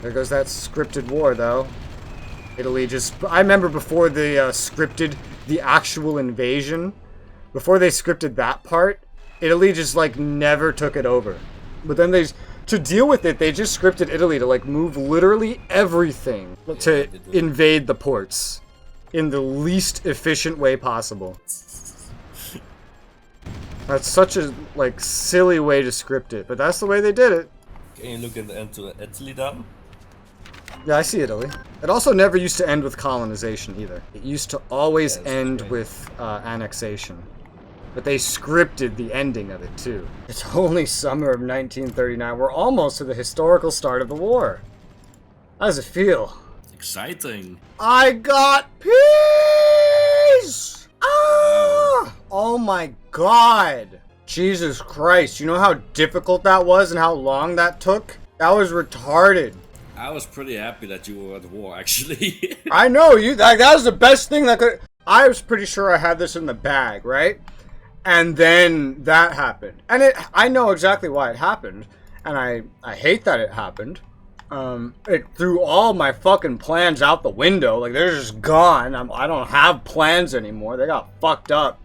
There goes that scripted war, though. Italy just... I remember before they scripted the actual invasion, before they scripted that part, Italy just, like, never took it over. But then they... To deal with it, they just scripted Italy to, like, move literally everything to invade the ports in the least efficient way possible. That's such a, like, silly way to script it, but that's the way they did it. Can you look into Italy then? Yeah, I see Italy. It also never used to end with colonization either. It used to always end with annexation. But they scripted the ending of it too. It's only summer of 1939. We're almost to the historical start of the war. How does it feel? Exciting. I got peace! Ah! Oh my god. Jesus Christ. You know how difficult that was and how long that took? That was retarded. I was pretty happy that you were at war, actually. I know, that was the best thing that could... I was pretty sure I had this in the bag, right? And then that happened. And I know exactly why it happened. And I hate that it happened. It threw all my fucking plans out the window. Like, they're just gone. I don't have plans anymore. They got fucked up.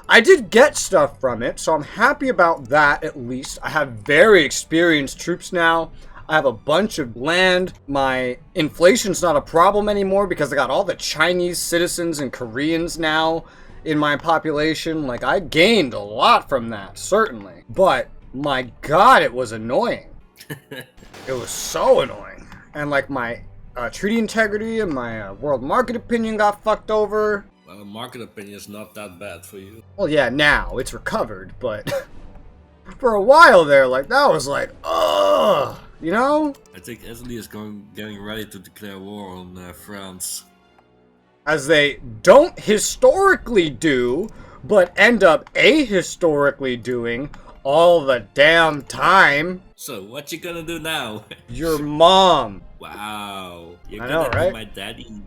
I did get stuff from it, so I'm happy about that at least. I have very experienced troops now. I have a bunch of land. My inflation's not a problem anymore because I got all the Chinese citizens and Koreans now in my population. Like, I gained a lot from that, certainly. But, my god, it was annoying. It was so annoying. And, like, my treaty integrity and my world market opinion got fucked over. Well, market opinion is not that bad for you. Well, yeah, now it's recovered, but for a while there, like, that was like, ugh, you know? I think Italy is getting ready to declare war on France. As they don't historically do, but end up ahistorically doing all the damn time. So, what you gonna do now? Your mom. Wow. You're I know, gonna right? be my daddy.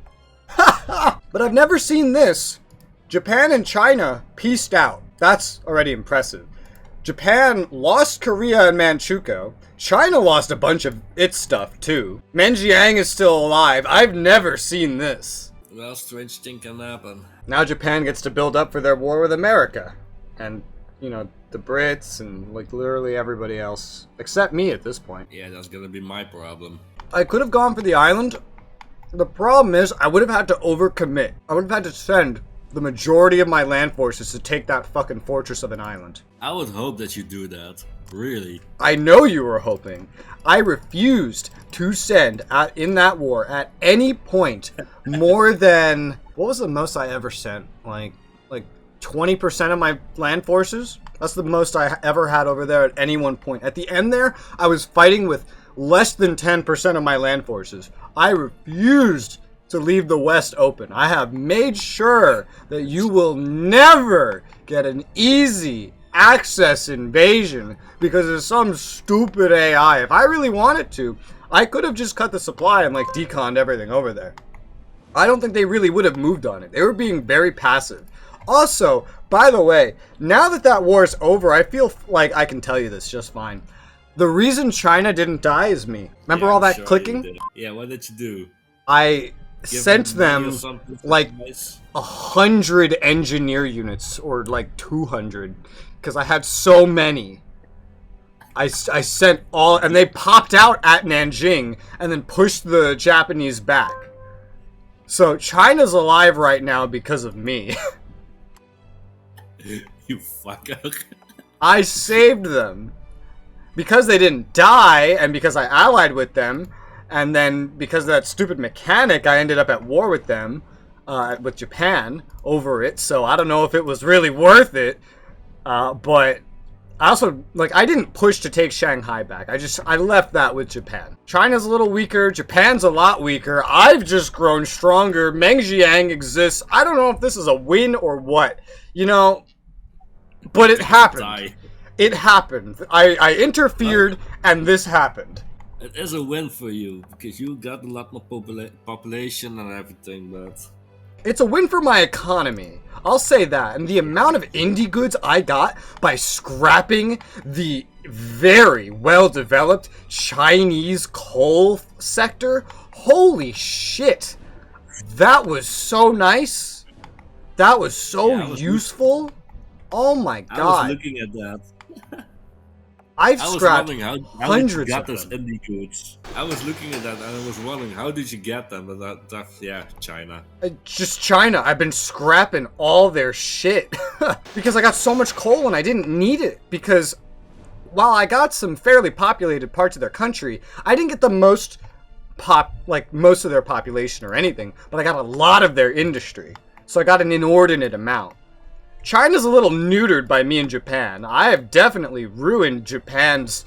But I've never seen this. Japan and China peaced out. That's already impressive. Japan lost Korea and Manchukuo. China lost a bunch of its stuff too. Menjiang is still alive. I've never seen this. Well, strange thing can happen. Now Japan gets to build up for their war with America. And, you know, the Brits and, like, literally everybody else. Except me at this point. Yeah, that's gonna be my problem. I could have gone for the island. The problem is, I would have had to overcommit. I would have had to send the majority of my land forces to take that fucking fortress of an island. I would hope that you do that. Really. I know you were hoping. I refused to send in that war at any point more than... What was the most I ever sent? Like 20% of my land forces? That's the most I ever had over there at any one point. At the end there, I was fighting with less than 10% of my land forces. I refused to leave the West open. I have made sure that you will never get an easy access invasion because of some stupid AI. If I really wanted to, I could have just cut the supply and, like, deconned everything over there. I don't think they really would have moved on it. They were being very passive. Also, by the way, now that that war is over, I feel like I can tell you this just fine. The reason China didn't die is me. Remember all that clicking? Yeah, what did you do? I sent them like 100 engineer units, or like 200, because I had so many. I sent all, and they popped out at Nanjing and then pushed the Japanese back. So China's alive right now because of me. You fucker. I saved them. Because they didn't die, and because I allied with them, and then because of that stupid mechanic, I ended up at war with them, with Japan, over it, so I don't know if it was really worth it, but I also, like, I didn't push to take Shanghai back. I left that with Japan. China's a little weaker, Japan's a lot weaker, I've just grown stronger, Mengjiang exists, I don't know if this is a win or what, you know, but it happened. It happened. I interfered, and this happened. It is a win for you, because you got a lot more population and everything, but... It's a win for my economy. I'll say that. And the amount of indie goods I got by scrapping the very well developed Chinese coal sector. Holy shit. That was so nice. That was so useful. Oh my god. I was looking at that. I've I was scrapped wondering how hundreds did you get of those them. indie goods. I was looking at that and I was wondering how did you get them? But yeah, China. Just China. I've been scrapping all their shit because I got so much coal and I didn't need it. Because while I got some fairly populated parts of their country, I didn't get the most most of their population or anything, but I got a lot of their industry. So I got an inordinate amount. China's a little neutered by me and Japan. I have definitely ruined Japan's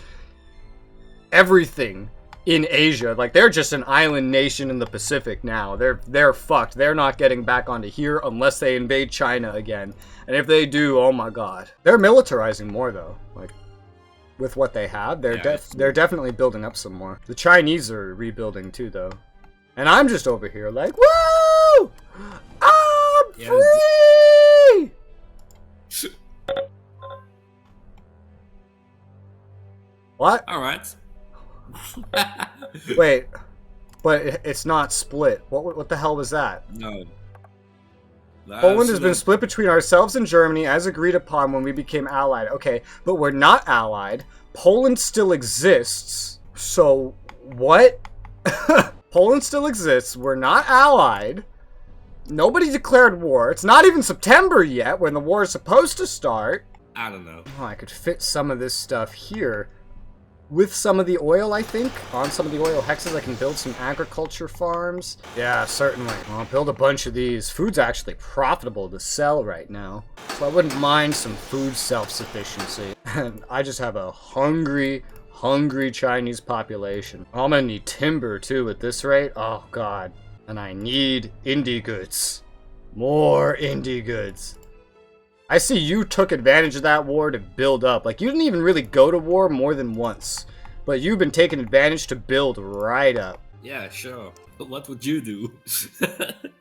everything in Asia. Like, they're just an island nation in the Pacific now. They're fucked. They're not getting back onto here unless they invade China again. And if they do, oh my god. They're militarizing more though. Like, with what they have, they're definitely building up some more. The Chinese are rebuilding too though. And I'm just over here like, woo! I'm free! What? Alright. Wait, but it's not split. What the hell was that? No. Poland has been split between ourselves and Germany as agreed upon when we became allied. Okay, but we're not allied. Poland still exists. So, what? Poland still exists. We're not allied. Nobody declared war. It's not even September yet when the war is supposed to start. I don't know. Oh, I could fit some of this stuff here. With some of the oil, I think. On some of the oil hexes, I can build some agriculture farms. Yeah, certainly. I'll build a bunch of these. Food's actually profitable to sell right now. So I wouldn't mind some food self-sufficiency. And I just have a hungry Chinese population. I'm gonna need timber, too, at this rate. Oh, God. And I need indie goods. More indie goods. I see you took advantage of that war to build up. Like, you didn't even really go to war more than once. But you've been taking advantage to build right up. Yeah, sure. But what would you do?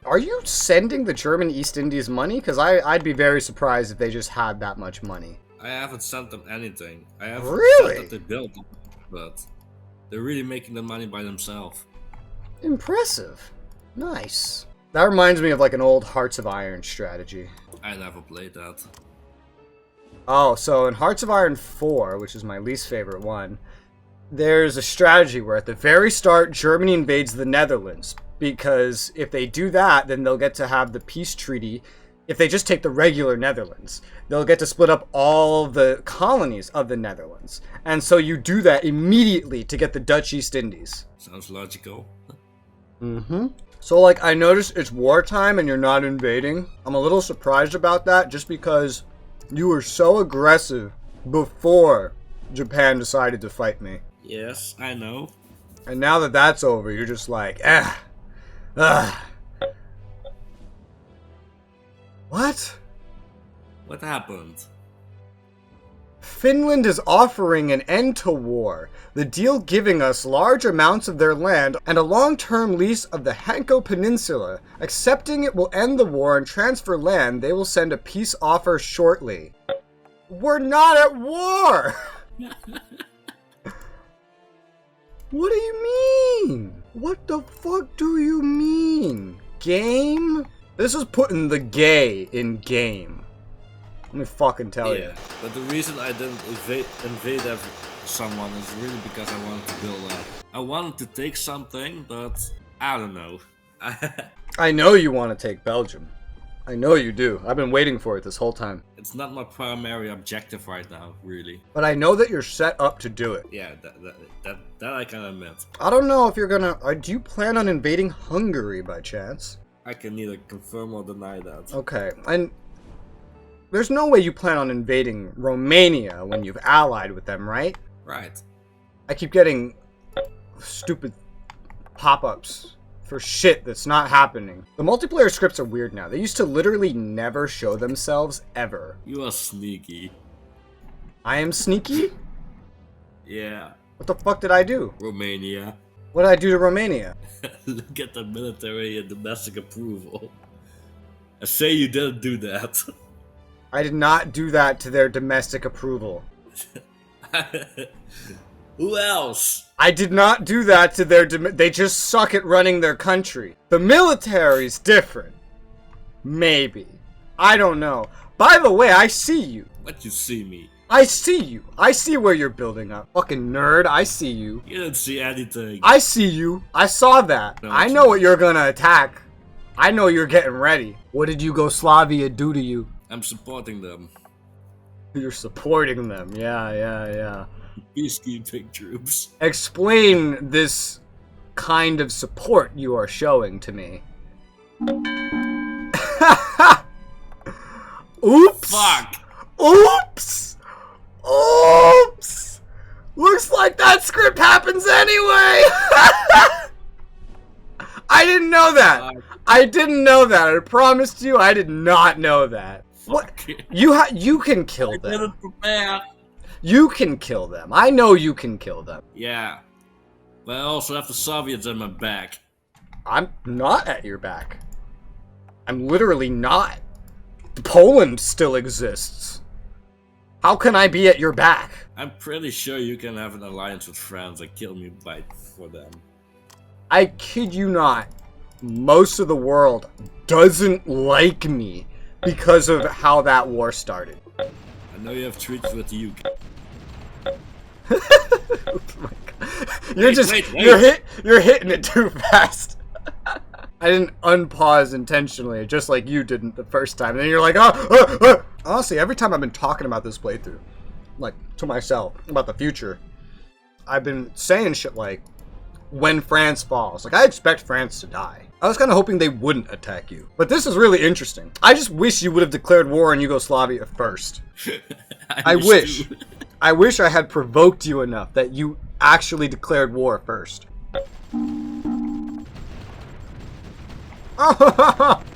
Are you sending the German East Indies money? Because I'd be very surprised if they just had that much money. I haven't sent them anything. I haven't Really? said that they built them, but they're really making the money by themselves. Impressive. Nice. That reminds me of like an old Hearts of Iron strategy. I never played that. Oh, so in Hearts of Iron 4, which is my least favorite one, there's a strategy where at the very start, Germany invades the Netherlands. Because if they do that, then they'll get to have the peace treaty. If they just take the regular Netherlands, they'll get to split up all the colonies of the Netherlands. And so you do that immediately to get the Dutch East Indies. Sounds logical. Mm-hmm. So, like, I noticed it's wartime and you're not invading. I'm a little surprised about that just because you were so aggressive before Japan decided to fight me. Yes, I know. And now that that's over, you're just like, What? What happened? Finland is offering an end to war, the deal giving us large amounts of their land and a long-term lease of the Hanko Peninsula. Accepting it will end the war and transfer land. They will send a peace offer shortly. We're not at war! What do you mean? What the fuck do you mean? Game? This is putting the gay in game. Let me fucking tell you. Yeah, but the reason I didn't invade someone is really because I wanted to build up. I wanted to take something, but I don't know. I know you want to take Belgium. I know you do. I've been waiting for it this whole time. It's not my primary objective right now, really. But I know that you're set up to do it. Yeah, that I can admit. I don't know if you're gonna... do you plan on invading Hungary by chance? I can neither confirm or deny that. Okay, and... there's no way you plan on invading Romania when you've allied with them, right? Right. I keep getting stupid pop-ups for shit that's not happening. The multiplayer scripts are weird now. They used to literally never show themselves, ever. You are sneaky. I am sneaky? Yeah. What the fuck did I do? Romania. What did I do to Romania? Look at the military and domestic approval. I say you didn't do that. I did not do that to their domestic approval. Who else? I did not do that to their they just suck at running their country. The military's different. Maybe. I don't know. By the way, I see you. Let you see me. I see you. I see where you're building up. Fucking nerd, I see you. You didn't see anything. I see you. I saw that. No, I know what you're gonna attack. I know you're getting ready. What did Yugoslavia do to you? I'm supporting them. You're supporting them. Yeah. Peacekeeping troops. Explain this kind of support you are showing to me. Oops! Fuck! Oops! Oops! Looks like that script happens anyway! I didn't know that! I didn't know that. I promised you I did not know that. What? You can kill them. I didn't prepare. You can kill them. I know you can kill them. Yeah. But I also have the Soviets on my back. I'm not at your back. I'm literally not. Poland still exists. How can I be at your back? I'm pretty sure you can have an alliance with France and kill me for them. I kid you not. Most of the world doesn't like me because of how that war started. I know you have treaties with the UK. Oh my God. Wait. You're hitting it too fast. I didn't unpause intentionally, just like you didn't the first time. And then you're like, oh. Honestly, every time I've been talking about this playthrough, like to myself about the future, I've been saying shit like, when France falls. Like, I expect France to die. I was kind of hoping they wouldn't attack you. But this is really interesting. I just wish you would have declared war on Yugoslavia first. I wish. I wish I had provoked you enough that you actually declared war first.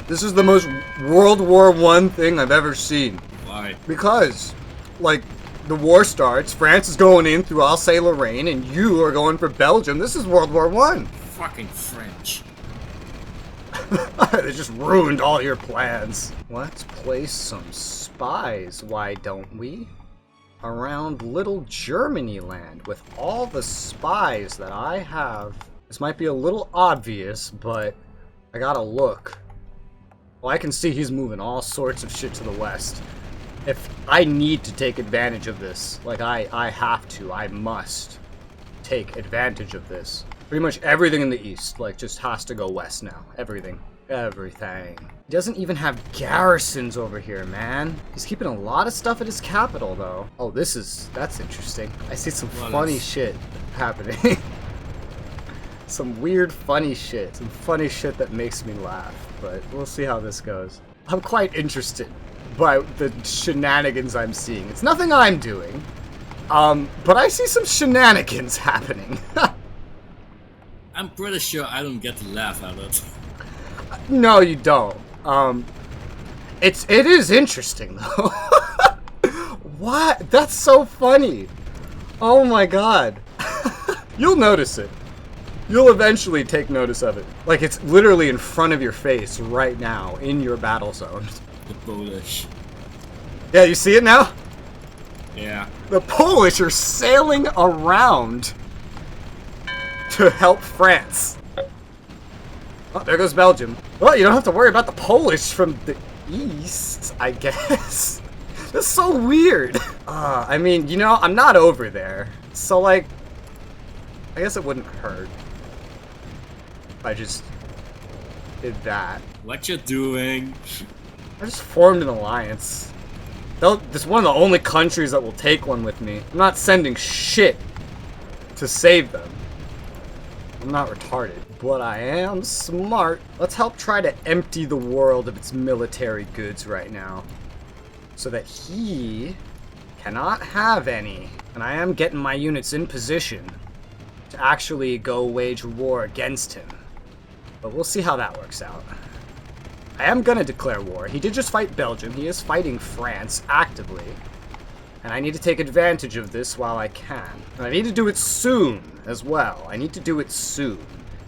This is the most World War I thing I've ever seen. Why? Because, like, the war starts, France is going in through Alsace-Lorraine, and you are going for Belgium. This is World War I. Fucking French. They just ruined all your plans. Let's place some spies, why don't we? Around little Germany land with all the spies that I have. This might be a little obvious, but I gotta look. Well, I can see he's moving all sorts of shit to the west. If I need to take advantage of this, like I have to, I must take advantage of this. Pretty much everything in the east, like, just has to go west now. Everything. Everything. He doesn't even have garrisons over here, man. He's keeping a lot of stuff at his capital, though. Oh, that's interesting. I see some funny shit happening. Some weird funny shit. Some funny shit that makes me laugh. But we'll see how this goes. I'm quite interested by the shenanigans I'm seeing. It's nothing I'm doing. But I see some shenanigans happening. I'm pretty sure I don't get to laugh at it. No, you don't. It is interesting though. What? That's so funny. Oh my god. You'll notice it. You'll eventually take notice of it. Like, it's literally in front of your face right now in your battle zone. The Polish. Yeah, you see it now? Yeah. The Polish are sailing around to help France. Oh, there goes Belgium. Well, you don't have to worry about the Polish from the east, I guess. That's so weird. I mean, you know, I'm not over there. So, like, I guess it wouldn't hurt if I just did that. What you doing? I just formed an alliance. This is one of the only countries that will take one with me. I'm not sending shit to save them. I'm not retarded, but I am smart. Let's help try to empty the world of its military goods right now, so that he cannot have any. And I am getting my units in position to actually go wage war against him. But we'll see how that works out. I am gonna declare war. He did just fight Belgium. He is fighting France actively. And I need to take advantage of this while I can. And I need to do it soon as well. I need to do it soon.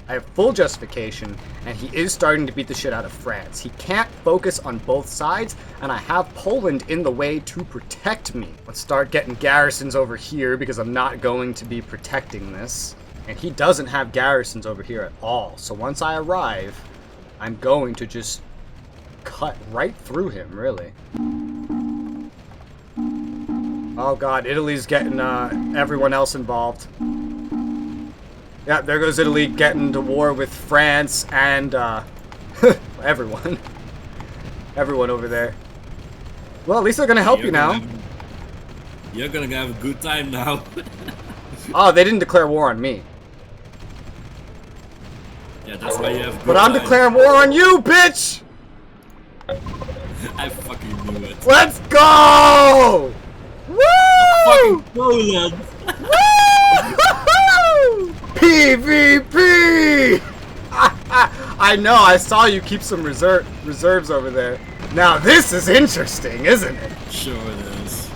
I have full justification, and he is starting to beat the shit out of France. He can't focus on both sides, and I have Poland in the way to protect me. Let's start getting garrisons over here because I'm not going to be protecting this. And he doesn't have garrisons over here at all. So once I arrive, I'm going to just cut right through him, really. Oh god, Italy's getting everyone else involved. Yeah, there goes Italy getting into war with France and everyone. Everyone over there. Well, at least they're gonna help you now. You're gonna have a good time now. Oh, they didn't declare war on me. Yeah, that's why you have a good But I'm time. declaring war on you, bitch! I fucking knew it. Let's go! Woo! Fucking Poland! Woo! PvP! I know, I saw you keep some reserves over there. Now this is interesting, isn't it? Sure it is.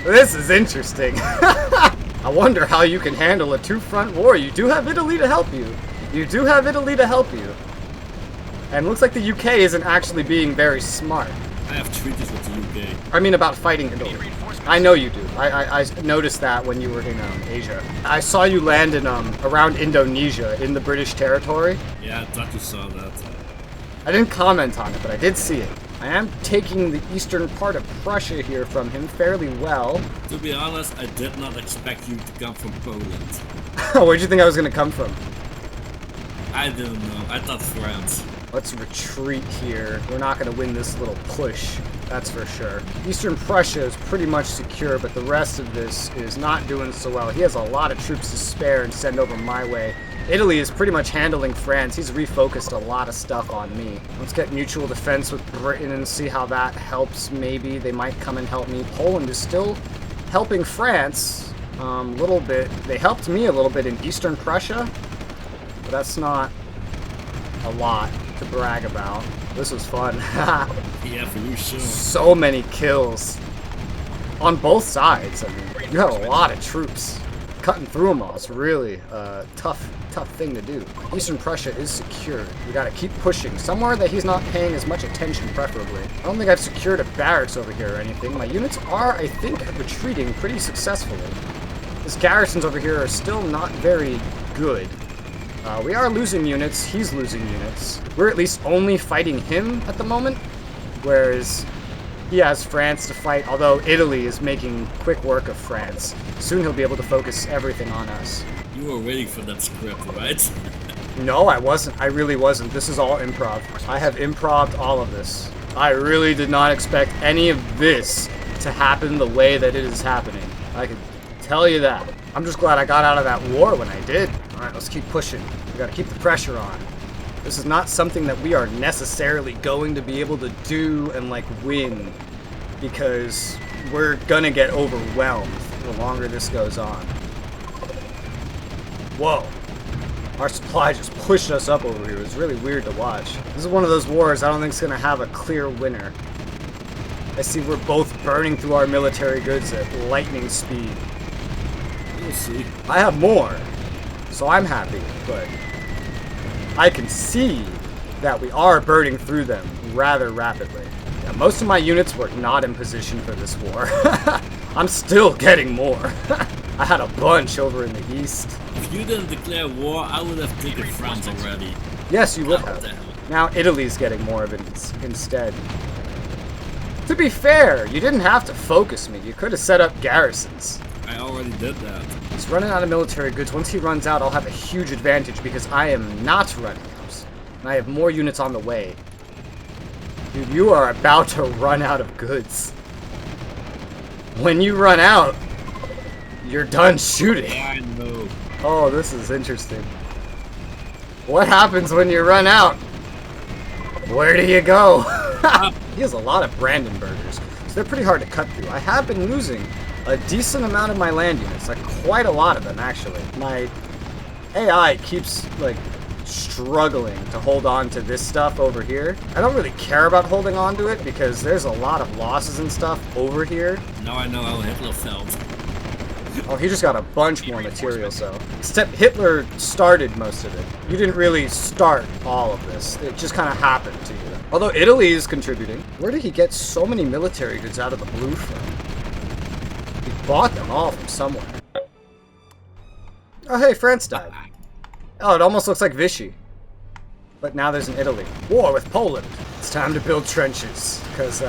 This is interesting. I wonder how you can handle a two-front war. You do have Italy to help you. You do have Italy to help you. And it looks like the UK isn't actually being very smart. I have treaties with the UK. I mean about fighting Italy. I know you do. I noticed that when you were in Asia. I saw you land in around Indonesia in the British territory. Yeah, I thought you saw that. I didn't comment on it, but I did see it. I am taking the eastern part of Prussia here from him fairly well. To be honest, I did not expect you to come from Poland. Where'd you think I was going to come from? I didn't know. I thought France. Let's retreat here. We're not going to win this little push, that's for sure. Eastern Prussia is pretty much secure, but the rest of this is not doing so well. He has a lot of troops to spare and send over my way. Italy is pretty much handling France. He's refocused a lot of stuff on me. Let's get mutual defense with Britain and see how that helps. Maybe they might come and help me. Poland is still helping France a little bit. They helped me a little bit in Eastern Prussia, but that's not a lot to brag about. This was fun. Yeah, for you, sure. So many kills on both sides. I mean, you have a lot of troops. Cutting through them all is really a tough thing to do. Eastern Prussia is secured. We gotta keep pushing. Somewhere that he's not paying as much attention, preferably. I don't think I've secured a barracks over here or anything. My units are, I think, retreating pretty successfully. His garrisons over here are still not very good. We are losing units. He's losing units. We're at least only fighting him at the moment, whereas he has France to fight, although Italy is making quick work of France. Soon he'll be able to focus everything on us. You were waiting for that script, right? No, I wasn't. I really wasn't. This is all improv. I have improv'd all of this. I really did not expect any of this to happen the way that it is happening. I can tell you that. I'm just glad I got out of that war when I did. Alright, let's keep pushing. We gotta keep the pressure on. This is not something that we are necessarily going to be able to do and, like, win, because we're gonna get overwhelmed the longer this goes on. Whoa. Our supply just pushed us up over here. It was really weird to watch. This is one of those wars I don't think is gonna have a clear winner. I see we're both burning through our military goods at lightning speed. We'll see. I have more, so I'm happy, but I can see that we are burning through them rather rapidly. Yeah, most of my units were not in position for this war. I'm still getting more. I had a bunch over in the east. If you didn't declare war, I would have taken France already. Yes, you would God have. damn. Now Italy's getting more of it instead. To be fair, you didn't have to focus me. You could have set up garrisons. I already did that. He's running out of military goods. Once he runs out, I'll have a huge advantage because I am not running out. And I have more units on the way. Dude, you are about to run out of goods. When you run out, you're done shooting. Yeah, I know. Oh, this is interesting. What happens when you run out? Where do you go? He has a lot of Brandenburgers, so they're pretty hard to cut through. I have been losing a decent amount of my land units, like quite a lot of them actually. My AI keeps like struggling to hold on to this stuff over here. I don't really care about holding on to it because there's a lot of losses and stuff over here. Now I know how Hitler felt. Oh, he just got a bunch more material, so. Except Hitler started most of it. You didn't really start all of this. It just kind of happened to you. Although Italy is contributing. Where did he get so many military goods out of the blue from? He bought them all from somewhere. Oh hey, France died. Oh, it almost looks like Vichy. But now there's an Italy. War with Poland. It's time to build trenches, because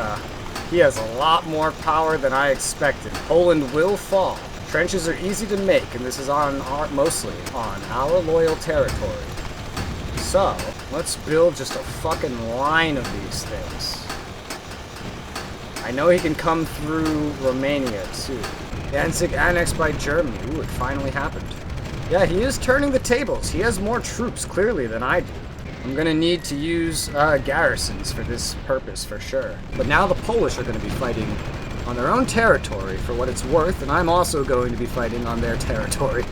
he has a lot more power than I expected. Poland will fall. Trenches are easy to make, and this is mostly on our loyal territory. So, let's build just a fucking line of these things. I know he can come through Romania, too. Danzig annexed by Germany. Ooh, it finally happened. Yeah, he is turning the tables. He has more troops, clearly, than I do. I'm gonna need to use garrisons for this purpose, for sure. But now the Polish are gonna be fighting on their own territory for what it's worth, and I'm also going to be fighting on their territory.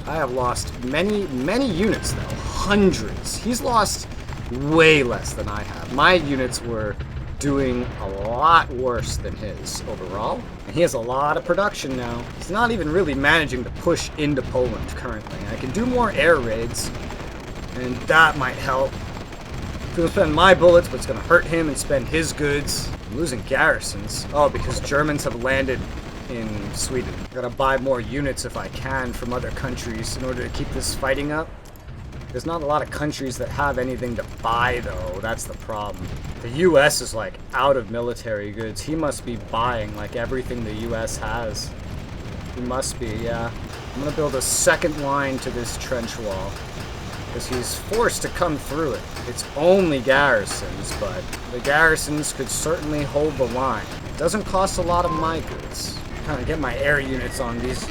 I have lost many, many units, though. Hundreds. He's lost way less than I have. My units were doing a lot worse than his overall. And he has a lot of production now. He's not even really managing to push into Poland currently. I can do more air raids, and that might help. It's gonna spend my bullets, but it's gonna hurt him and spend his goods. I'm losing garrisons. Oh, because Germans have landed in Sweden. Gotta buy more units if I can from other countries in order to keep this fighting up. There's not a lot of countries that have anything to buy, though. That's the problem. The US is, like, out of military goods. He must be buying, like, everything the US has. He must be, yeah. I'm gonna build a second line to this trench wall, because he's forced to come through it. It's only garrisons, but the garrisons could certainly hold the line. It doesn't cost a lot of my goods. Kind of get my air units on these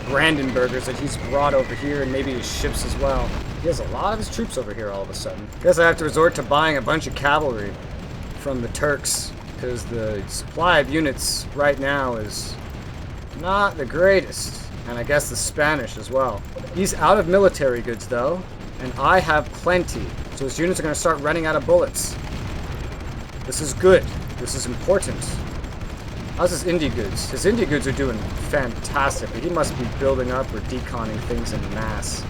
Brandenburgers that he's brought over here, and maybe his ships as well. He has a lot of his troops over here all of a sudden. Guess I have to resort to buying a bunch of cavalry from the Turks, because the supply of units right now is not the greatest. And I guess the Spanish as well. He's out of military goods though, and I have plenty. So his units are going to start running out of bullets. This is good. This is important. How's his indie goods? His indie goods are doing fantastically. He must be building up or deconning things in mass.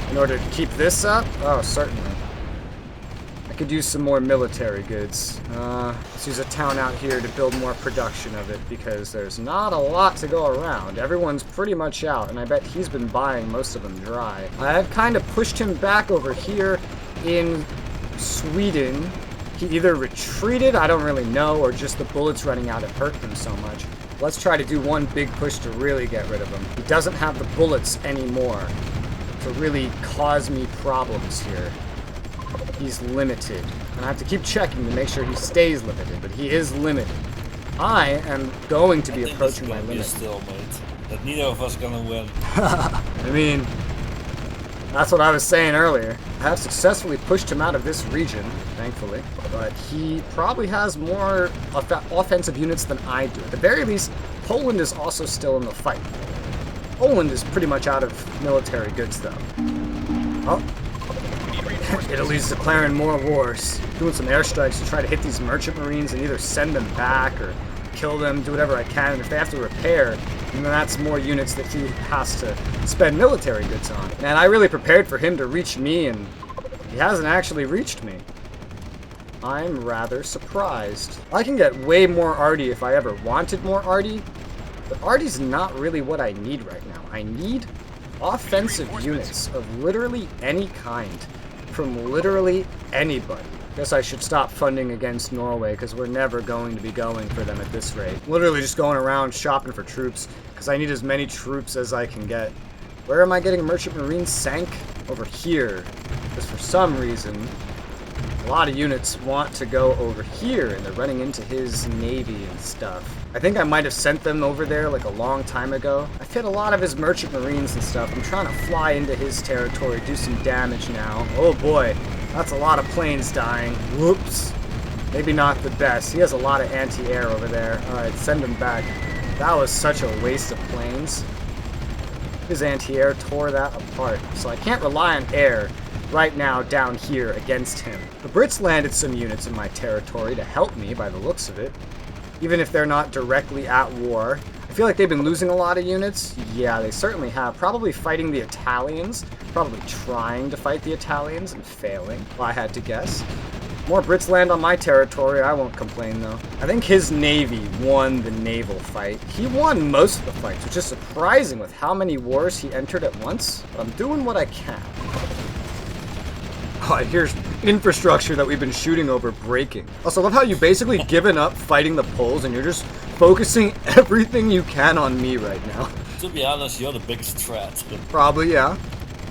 In order to keep this up? Oh, certainly. I could use some more military goods. Let's use a town out here to build more production of it, because there's not a lot to go around. Everyone's pretty much out, and I bet he's been buying most of them dry. I've kind of pushed him back over here in Sweden. He either retreated, I don't really know, or just the bullets running out have hurt him so much. Let's try to do one big push to really get rid of him. He doesn't have the bullets anymore to really cause me problems here. He's limited, and I have to keep checking to make sure he stays limited, but he is limited. I am going to be approaching my limit. Stalemate. That neither of us gonna win. I mean, that's what I was saying earlier. I have successfully pushed him out of this region, thankfully, but he probably has more offensive units than I do. At the very least, Poland is also still in the fight. Poland is pretty much out of military goods, though. Oh. Italy's declaring more wars. Doing some airstrikes to try to hit these merchant marines and either send them back or kill them, do whatever I can. And if they have to repair, then that's more units that he has to spend military goods on. And I really prepared for him to reach me, and he hasn't actually reached me. I'm rather surprised. I can get way more arty if I ever wanted more arty, but arty's not really what I need right now. I need offensive units of literally any kind from literally anybody. Guess I should stop funding against Norway, because we're never going to be going for them at this rate. Literally just going around shopping for troops, because I need as many troops as I can get. Where am I getting merchant marines sank? Over here. Because for some reason, a lot of units want to go over here, and they're running into his navy and stuff. I think I might have sent them over there like a long time ago. I've hit a lot of his merchant marines and stuff. I'm trying to fly into his territory, do some damage now. Oh boy, that's a lot of planes dying. Whoops. Maybe not the best. He has a lot of anti-air over there. Alright, send him back. That was such a waste of planes. His anti-air tore that apart. So I can't rely on air right now down here against him. The Brits landed some units in my territory to help me by the looks of it. Even if they're not directly at war. I feel like they've been losing a lot of units. Yeah, they certainly have. Probably fighting the Italians. Probably trying to fight the Italians and failing, if I had to guess. More Brits land on my territory, I won't complain though. I think his navy won the naval fight. He won most of the fights, which is surprising with how many wars he entered at once. But I'm doing what I can. Oh, here's infrastructure that we've been shooting over breaking. Also, I love how you basically given up fighting the Poles and you're just focusing everything you can on me right now. To be honest, you're the biggest threat. Probably, yeah.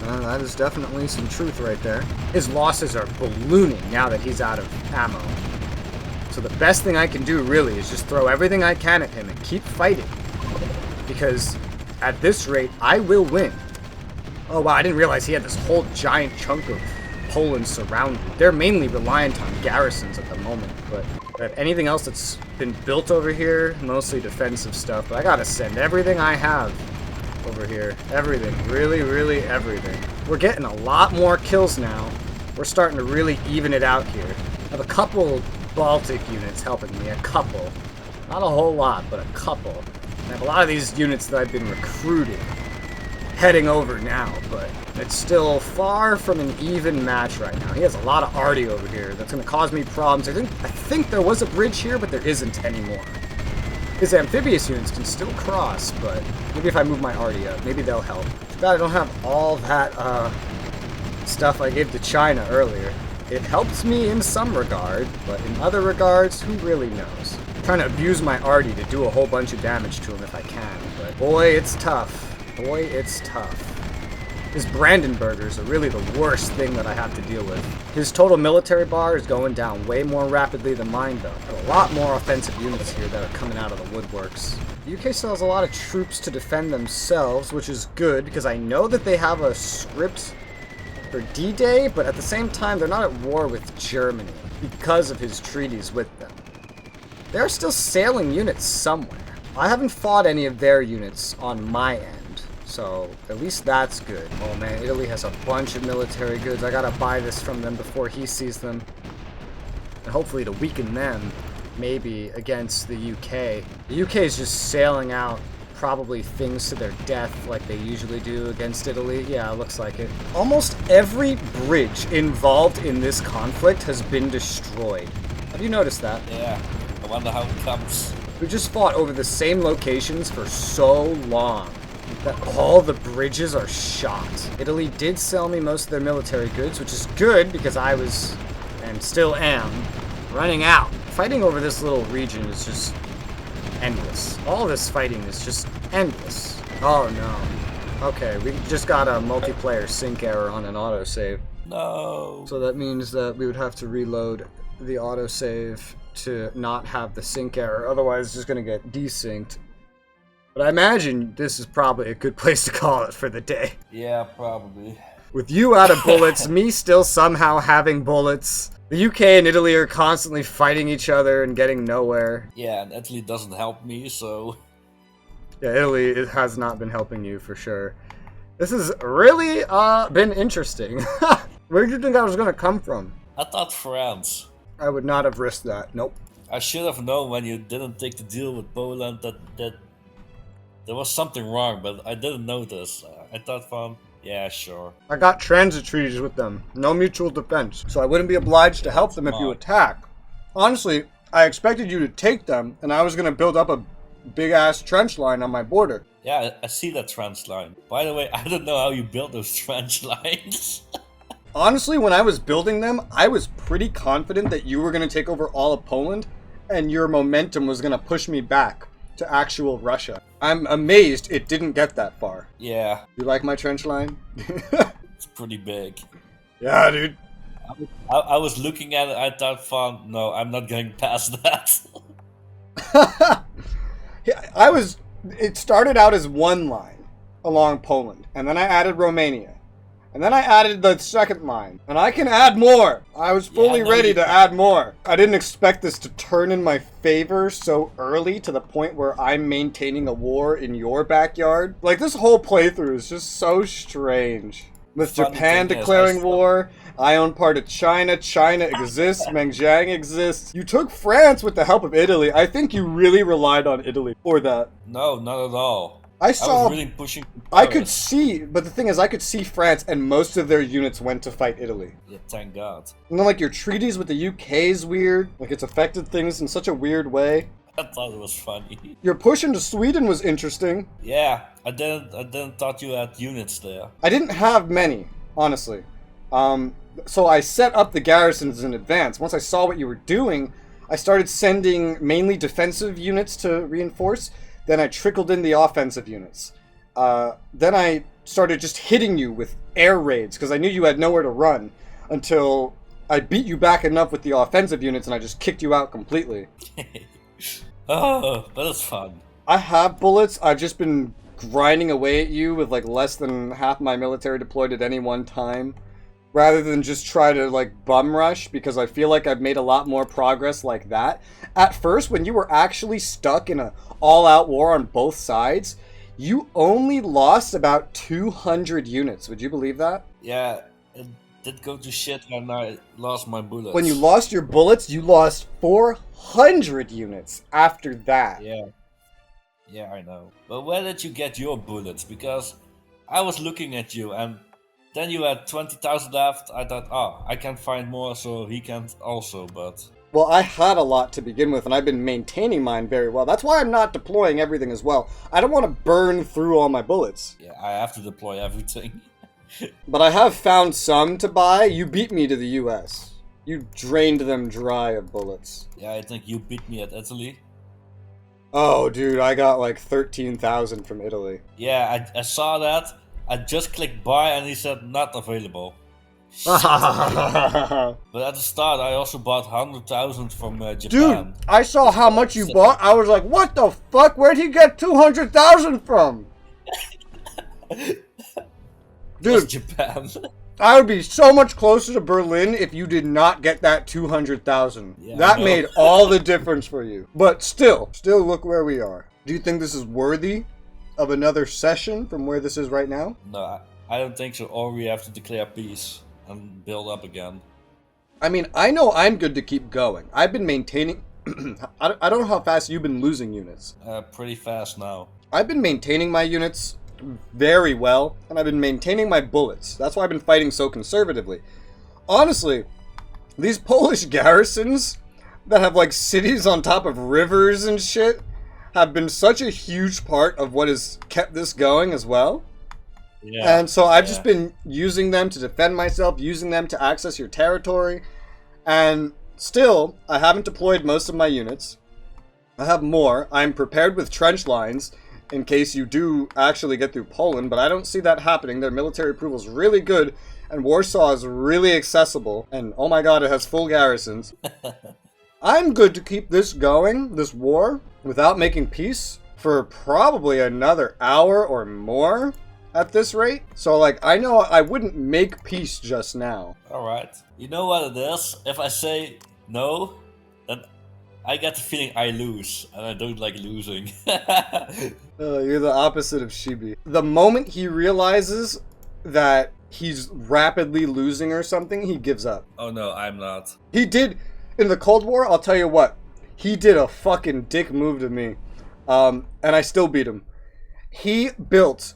That is definitely some truth right there. His losses are ballooning now that he's out of ammo. So the best thing I can do really is just throw everything I can at him and keep fighting. Because at this rate, I will win. Oh wow, I didn't realize he had this whole giant chunk of Poland surrounded. They're mainly reliant on garrisons at the moment, but anything else that's been built over here, mostly defensive stuff. But I gotta send everything I have over here. Everything. Really, really everything. We're getting a lot more kills now. We're starting to really even it out here. I have a couple Baltic units helping me. A couple. Not a whole lot, but a couple. I have a lot of these units that I've been recruiting heading over now, but it's still far from an even match right now. He has a lot of arty over here. That's going to cause me problems. I think there was a bridge here, but there isn't anymore. His amphibious units can still cross, but maybe if I move my arty up, maybe they'll help. Too bad I don't have all that stuff I gave to China earlier. It helps me in some regard, but in other regards, who really knows? I'm trying to abuse my arty to do a whole bunch of damage to him if I can, but boy, it's tough. Boy, it's tough. His Brandenburgers are really the worst thing that I have to deal with. His total military bar is going down way more rapidly than mine, though. Got a lot more offensive units here that are coming out of the woodworks. The UK still has a lot of troops to defend themselves, which is good, because I know that they have a script for D-Day, but at the same time, they're not at war with Germany because of his treaties with them. There are still sailing units somewhere. I haven't fought any of their units on my end. So, at least that's good. Oh man, Italy has a bunch of military goods. I gotta buy this from them before he sees them. And hopefully to weaken them, maybe, against the UK. The UK is just sailing out probably things to their death like they usually do against Italy. Yeah, it looks like it. Almost every bridge involved in this conflict has been destroyed. Have you noticed that? Yeah, I wonder how it comes. We just fought over the same locations for so long that all the bridges are shot. Italy did sell me most of their military goods, which is good because I was, and still am, running out. Fighting over this little region is just endless. All this fighting is just endless. Oh no. Okay, we just got a multiplayer sync error on an autosave. No. So that means that we would have to reload the autosave to not have the sync error, otherwise it's just gonna get desynced. But I imagine this is probably a good place to call it for the day. Yeah, probably. With you out of bullets, me still somehow having bullets. The UK and Italy are constantly fighting each other and getting nowhere. Yeah, and Italy doesn't help me, so... Yeah, Italy it has not been helping you for sure. This has really been interesting. Where did you think I was going to come from? I thought France. I would not have risked that. Nope. I should have known when you didn't take the deal with Poland that there was something wrong, but I didn't notice. I thought, yeah, sure. I got transit treaties with them. No mutual defense. So I wouldn't be obliged to help them if you attack. Honestly, I expected you to take them, and I was going to build up a big-ass trench line on my border. Yeah, I see that trench line. By the way, I don't know how you built those trench lines. Honestly, when I was building them, I was pretty confident that you were going to take over all of Poland, and your momentum was going to push me back to actual Russia. I'm amazed it didn't get that far. Yeah. You like my trench line? It's pretty big. Yeah, dude. I was looking at it, I thought, no, I'm not going past that. It started out as one line along Poland, and then I added Romania. And then I added the second line. And I can add more. I was fully ready to add more. I didn't expect this to turn in my favor so early to the point where I'm maintaining a war in your backyard. Like, this whole playthrough is just so strange. With Japan declaring war, I own part of China, China exists, Mengjiang exists. You took France with the help of Italy. I think you really relied on Italy for that. No, not at all. I saw. was really pushing. I could Paris. see, but the thing is, I could see France, and most of their units went to fight Italy. Yeah, thank God. And then, like, your treaties with the UK is weird. Like, it's affected things in such a weird way. I thought it was funny. Your push into Sweden was interesting. Yeah, I didn't thought you had units there. I didn't have many, honestly. So I set up the garrisons in advance. Once I saw what you were doing, I started sending mainly defensive units to reinforce. Then I trickled in the offensive units. Then I started just hitting you with air raids because I knew you had nowhere to run until I beat you back enough with the offensive units and I just kicked you out completely. Oh, that is fun. I have bullets. I've just been grinding away at you with like less than half my military deployed at any one time, rather than just try to like bum rush, because I feel like I've made a lot more progress like that. At first, when you were actually stuck in an all-out war on both sides, you only lost about 200 units. Would you believe that? Yeah, it did go to shit when I lost my bullets. When you lost your bullets, you lost 400 units after that. Yeah, I know. But where did you get your bullets? Because I was looking at you and then you had 20,000 left. I thought, oh, I can find more, so he can also, but... Well, I had a lot to begin with, and I've been maintaining mine very well. That's why I'm not deploying everything as well. I don't want to burn through all my bullets. Yeah, I have to deploy everything. But I have found some to buy. You beat me to the US. You drained them dry of bullets. Yeah, I think you beat me at Italy. Oh, dude, I got like 13,000 from Italy. Yeah, I saw that. I just clicked buy and he said not available. But at the start, I also bought 100,000 from Japan. Dude, I saw how much you bought. I was like, what the fuck? Where'd he get 200,000 from? Dude, Japan. I would be so much closer to Berlin if you did not get that 200,000. Yeah, that made all the difference for you. But still look where we are. Do you think this is worthy of another session from where this is right now? No, I don't think so. Or we have to declare peace and build up again. I mean, I know I'm good to keep going. I've been maintaining... I don't know how fast you've been losing units. Pretty fast now. I've been maintaining my units very well, and I've been maintaining my bullets. That's why I've been fighting so conservatively. Honestly, these Polish garrisons that have like cities on top of rivers and shit have been such a huge part of what has kept this going as well. Yeah, and so I've just been using them to defend myself, using them to access your territory, and still, I haven't deployed most of my units. I have more. I'm prepared with trench lines in case you do actually get through Poland, but I don't see that happening. Their military approval is really good, and Warsaw is really accessible, and oh my god, it has full garrisons. I'm good to keep this going, this war, without making peace, for probably another hour or more at this rate. So, like, I know I wouldn't make peace just now. Alright. You know what it is? If I say no, then I get the feeling I lose, and I don't like losing. You're the opposite of Shibi. The moment he realizes that he's rapidly losing or something, he gives up. Oh no, I'm not. He did, in the Cold War, I'll tell you what, he did a fucking dick move to me. And I still beat him. He built,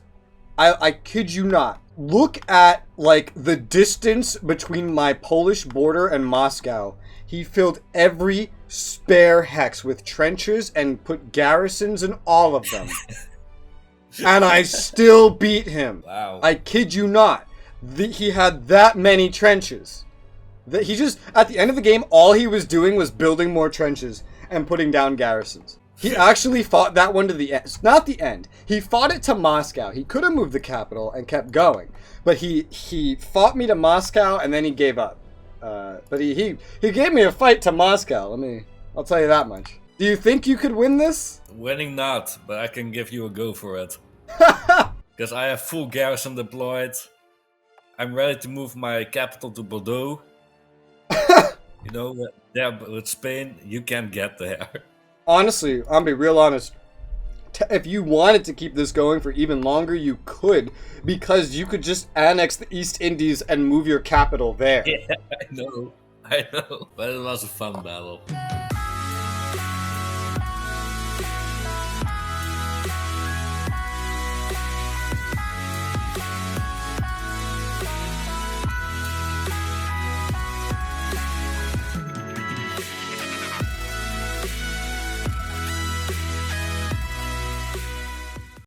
I kid you not, look at, like, the distance between my Polish border and Moscow. He filled every spare hex with trenches and put garrisons in all of them. And I still beat him. Wow. I kid you not. He had that many trenches. He just, at the end of the game, all he was doing was building more trenches and putting down garrisons. He actually fought that one to the end. Not the end. He fought it to Moscow. He could have moved the capital and kept going. But he fought me to Moscow and then he gave up. But he gave me a fight to Moscow. I'll tell you that much. Do you think you could win this? Winning not, but I can give you a go for it. Because I have full garrison deployed. I'm ready to move my capital to Bordeaux. You know, there with Spain, you can't get there. Honestly, I'll be real honest. If you wanted to keep this going for even longer, you could. Because you could just annex the East Indies and move your capital there. Yeah, I know. But it was a fun battle.